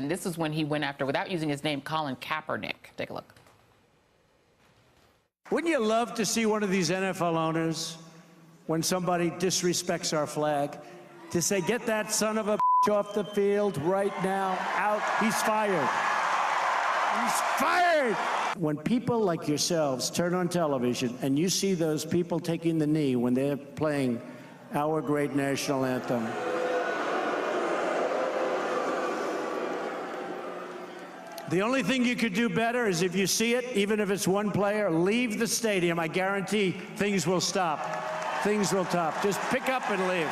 And this is when he went after, without using his name, Colin Kaepernick. Take a look. Wouldn't you love to see one of these NFL owners, when somebody disrespects our flag, to say, get that son of a bitch off the field right now, out, he's fired. He's fired! When people like yourselves turn on television and you see those people taking the knee when they're playing our great national anthem, the only thing you could do better is, if you see it, even if it's one player, leave the stadium. I guarantee things will stop. Things will stop. Just pick up and leave.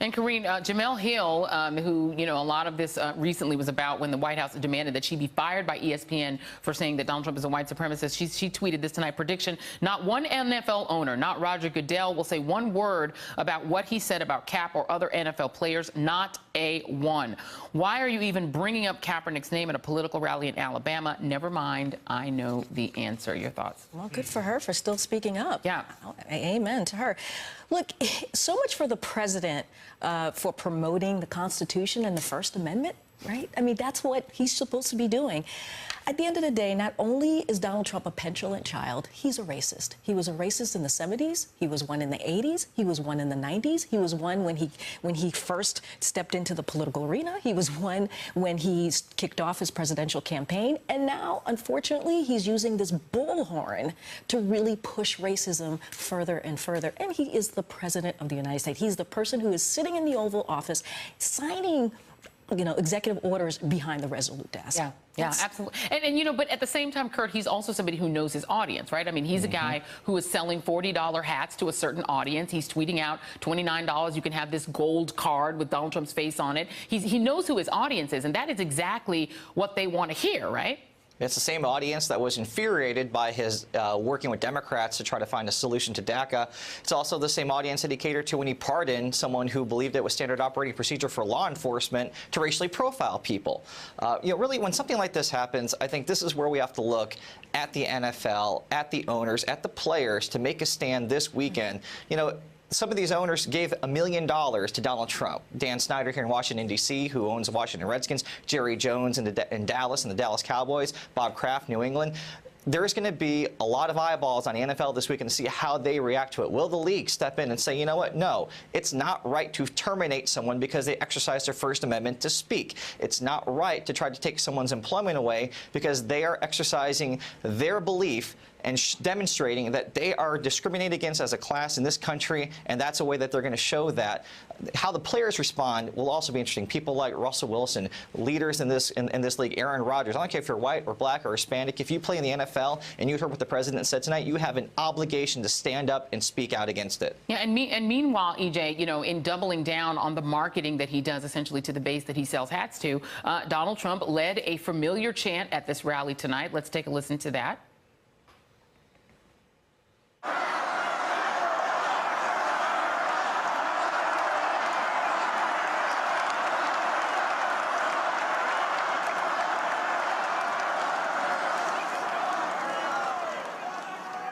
And Karine, Jemele Hill, who, a lot of this recently was about when the White House demanded that she be fired by ESPN for saying that Donald Trump is a white supremacist. She tweeted this tonight: prediction, not one NFL owner, not Roger Goodell, will say one word about what he said about Cap or other NFL players, not a one. Why are you even bringing up Kaepernick's name at a political rally in Alabama? Never mind, I know the answer. Your thoughts? Well, good for her for still speaking up. Yeah. Amen to her. Look, so much for the president for promoting the Constitution and the First Amendment, right? I mean, that's what he's supposed to be doing. At the end of the day, not only is Donald Trump a petulant child, he's a racist. He was a racist in the 70s. He was one in the 80s. He was one in the 90s. He was one when he first stepped into the political arena. He was one when he kicked off his presidential campaign. And now, unfortunately, he's using this bullhorn to really push racism further and further. And he is the president of the United States. He's the person who is sitting in the Oval Office signing executive orders behind the Resolute desk. Yeah. Yeah, absolutely. And but at the same time, Kurt, he's also somebody who knows his audience, right? I mean, he's a guy who is selling $40 hats to a certain audience. He's tweeting out $29. You can have this gold card with Donald Trump's face on it. He knows who his audience is, and that is exactly what they want to hear, right? It's the same audience that was infuriated by his working with Democrats to try to find a solution to DACA. It's also the same audience that he catered to when he pardoned someone who believed it was standard operating procedure for law enforcement to racially profile people. Really, when something like this happens, I think this is where we have to look at the NFL, at the owners, at the players to make a stand this weekend. Some of these owners gave $1 million to Donald Trump. Dan Snyder here in Washington, D.C., who owns the Washington Redskins, Jerry Jones in Dallas and the Dallas Cowboys, Bob Kraft, New England. There's going to be a lot of eyeballs on the NFL this weekend to see how they react to it. Will the league step in and say, you know what, no, it's not right to terminate someone because they exercise their First Amendment to speak. It's not right to try to take someone's employment away because they are exercising their belief and demonstrating that they are discriminated against as a class in this country, and that's a way that they're going to show that. How the players respond will also be interesting. People like Russell Wilson, leaders in this league, Aaron Rodgers. I don't care if you're white or black or Hispanic. If you play in the NFL and you heard what the president said tonight, you have an obligation to stand up and speak out against it. Yeah, and meanwhile, EJ, in doubling down on the marketing that he does essentially to the base that he sells hats to, Donald Trump led a familiar chant at this rally tonight. Let's take a listen to that.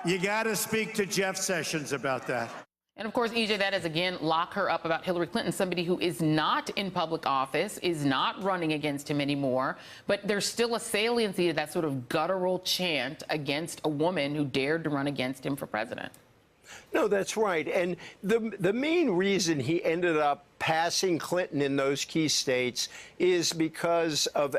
You got to speak to Jeff Sessions about that. And of course, EJ, that is again lock her up about Hillary Clinton, somebody who is not in public office, is not running against him anymore. But there's still a saliency to that sort of guttural chant against a woman who dared to run against him for president. No, that's right. And the main reason he ended up passing Clinton in those key states is because of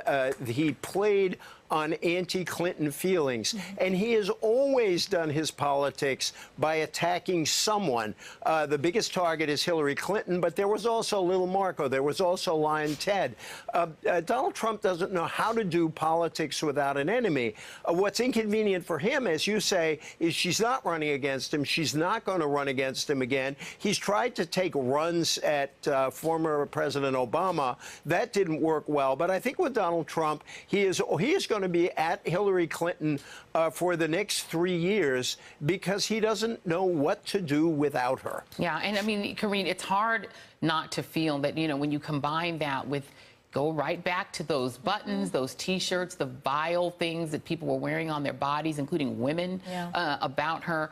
he played on anti-Clinton feelings. And he has always done his politics by attacking someone. The biggest target is Hillary Clinton, but there was also Little Marco. There was also Lion Ted. Donald Trump doesn't know how to do politics without an enemy. What's inconvenient for him, as you say, is she's not running against him. She's not going to run against him again. He's tried to take runs at former President Obama. That didn't work well. But I think with Donald Trump, he is going to be at Hillary Clinton for the next 3 years because he doesn't know what to do without her. Yeah, and I mean, Karine, it's hard not to feel that, when you combine that with go right back to those buttons, those T-shirts, the vile things that people were wearing on their bodies, including women, about her.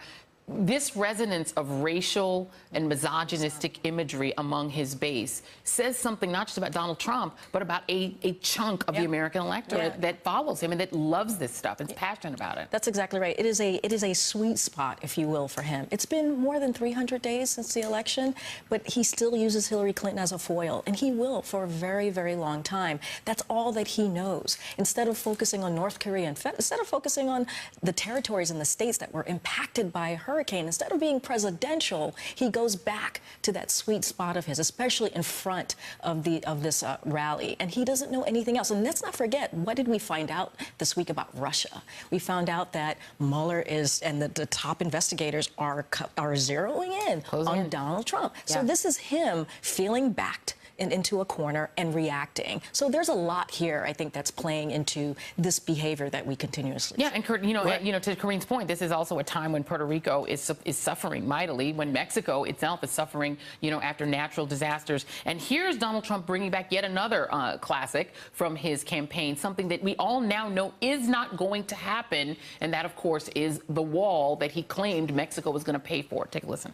this resonance of racial and misogynistic imagery among his base says something not just about Donald Trump, but about a chunk of the American electorate that follows him and that loves this stuff and is passionate about it. That's exactly right. It is a sweet spot, if you will, for him. It's been more than 300 days since the election, but he still uses Hillary Clinton as a foil, and he will for a very, very long time. That's all that he knows. Instead of focusing on North Korea, instead of focusing on the territories and the states that were impacted by a hurricane, instead of being presidential, he goes back to that sweet spot of his, especially in front of this rally. And he doesn't know anything else. And let's not forget, what did we find out this week about Russia? We found out that Mueller and the top investigators are zeroing in on Donald Trump. So this is him feeling backed into a corner and reacting. So there's a lot here, I think, that's playing into this behavior that we continuously see. And Kurt, you know, to Kareen's point, this is also a time when Puerto Rico is suffering mightily, when Mexico itself is suffering, you know, after natural disasters. And here's Donald Trump bringing back yet another classic from his campaign, something that we all now know is not going to happen, and that, of course, is the wall that he claimed Mexico was going to pay for. Take a listen.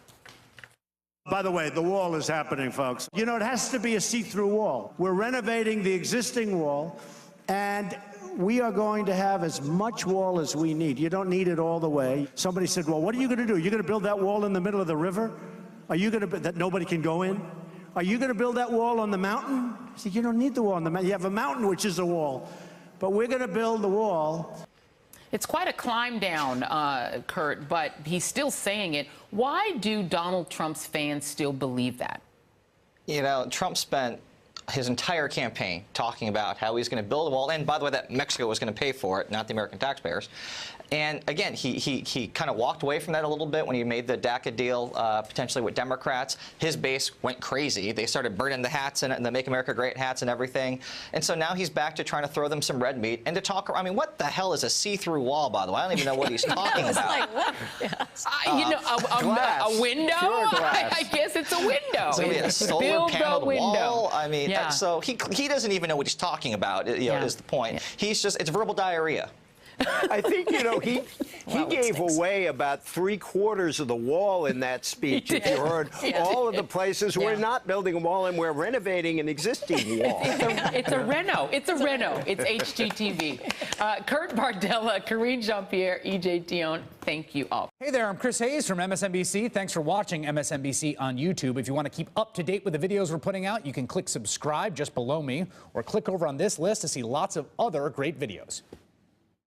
By the way, the wall is happening, folks. You know, it has to be a see-through wall. We're renovating the existing wall, and we are going to have as much wall as we need. You don't need it all the way. Somebody said, well, what are you going to do? You're going to build that wall in the middle of the river? Are you going to, that nobody can go in? Are you going to build that wall on the mountain? I said, you don't need the wall on the mountain. You have a mountain, which is a wall. But we're going to build the wall. It's quite a climb down, Kurt, but he's still saying it. Why do Donald Trump's fans still believe that? You know, Trump spent his entire campaign talking about how he's going to build a wall, and by the way, that Mexico was going to pay for it, not the American taxpayers. And again, he kind of walked away from that a little bit when he made the DACA deal potentially with Democrats. His base went crazy. They started burning the hats and the Make America Great hats and everything. And so now he's back to trying to throw them some red meat and to talk. I mean, what the hell is a see-through wall, by the way? I don't even know what he's talking about. Like, what? You know, a window? I guess it's a window. It's going to be a solar paneled wall. I mean, Yeah. so he doesn't even know what he's talking about, you know, is the point. Yeah. He's just, it's verbal diarrhea. I think, you know, he gave away about 3/4 of the wall in that speech. If you heard all of the places we're not building a wall and we're renovating an existing wall. It's a reno. It's a reno. It's HGTV. Kurt Bardella, Karine Jean-Pierre, EJ Dion, thank you all. Hey there, I'm Chris Hayes from MSNBC. Thanks for watching MSNBC on YouTube. If you want to keep up to date with the videos we're putting out, you can click subscribe just below me or click over on this list to see lots of other great videos.